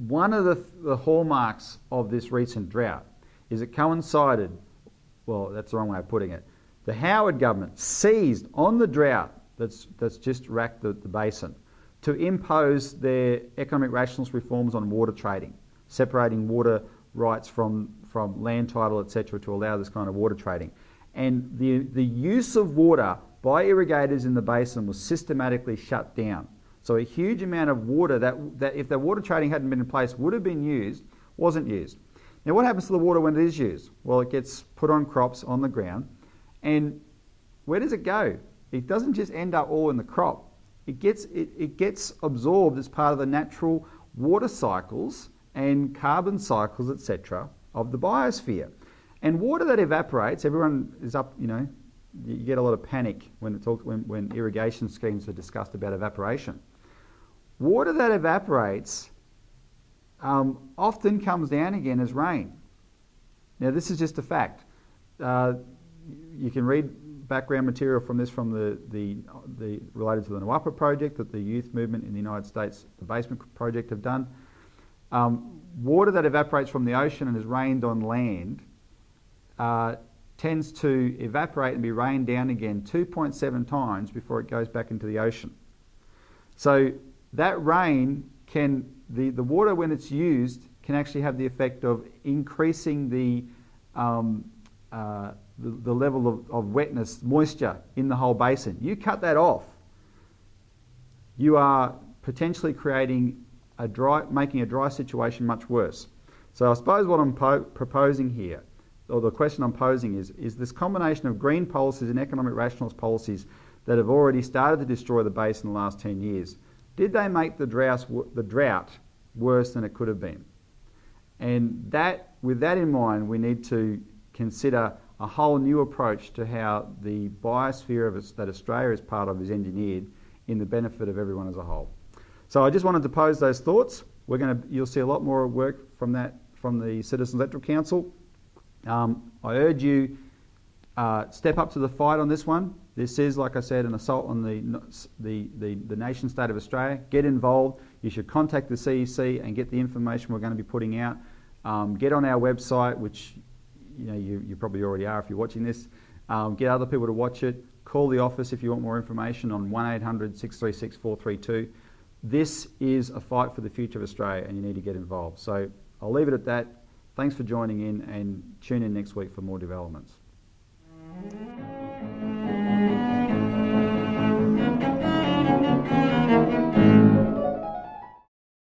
one of the hallmarks of this recent drought is it coincided, well, that's the wrong way of putting it, the Howard government seized on the drought that's just racked the basin to impose their economic rationalist reforms on water trading, separating water rights from land title, etc., to allow this kind of water trading. And the use of water by irrigators in the basin was systematically shut down. So a huge amount of water that if the water trading hadn't been in place would have been used, wasn't used. Now what happens to the water when it is used? Well, it gets put on crops on the ground, and where does it go? It doesn't just end up all in the crop. It gets absorbed as part of the natural water cycles and carbon cycles, etc., of the biosphere. And water that evaporates, everyone is up, you get a lot of panic when irrigation schemes are discussed about evaporation. Water that evaporates often comes down again as rain. Now this is just a fact. You can read background material from this from the related to the NWAPA project that the youth movement in the United States, the Basement Project, have done. Water that evaporates from the ocean and is rained on land tends to evaporate and be rained down again 2.7 times before it goes back into the ocean. So that rain the water when it's used can actually have the effect of increasing the level of wetness, moisture in the whole basin. You cut that off, you are potentially making a dry situation much worse. So I suppose what I'm proposing here, or the question I'm posing is this combination of green policies and economic rationalist policies that have already started to destroy the basin in the last 10 years, did they make the drought worse than it could have been? And with that in mind, we need to consider a whole new approach to how the biosphere that Australia is part of is engineered in the benefit of everyone as a whole. So I just wanted to pose those thoughts. You'll see a lot more work from the Citizens Electoral Council. I urge you step up to the fight on this one. This is, like I said, an assault on the nation state of Australia. Get involved. You should contact the CEC and get the information we're going to be putting out. Get on our website, which you probably already are if you're watching this. Get other people to watch it. Call the office if you want more information on 1800 636 432. This is a fight for the future of Australia and you need to get involved. So I'll leave it at that. Thanks for joining in and tune in next week for more developments.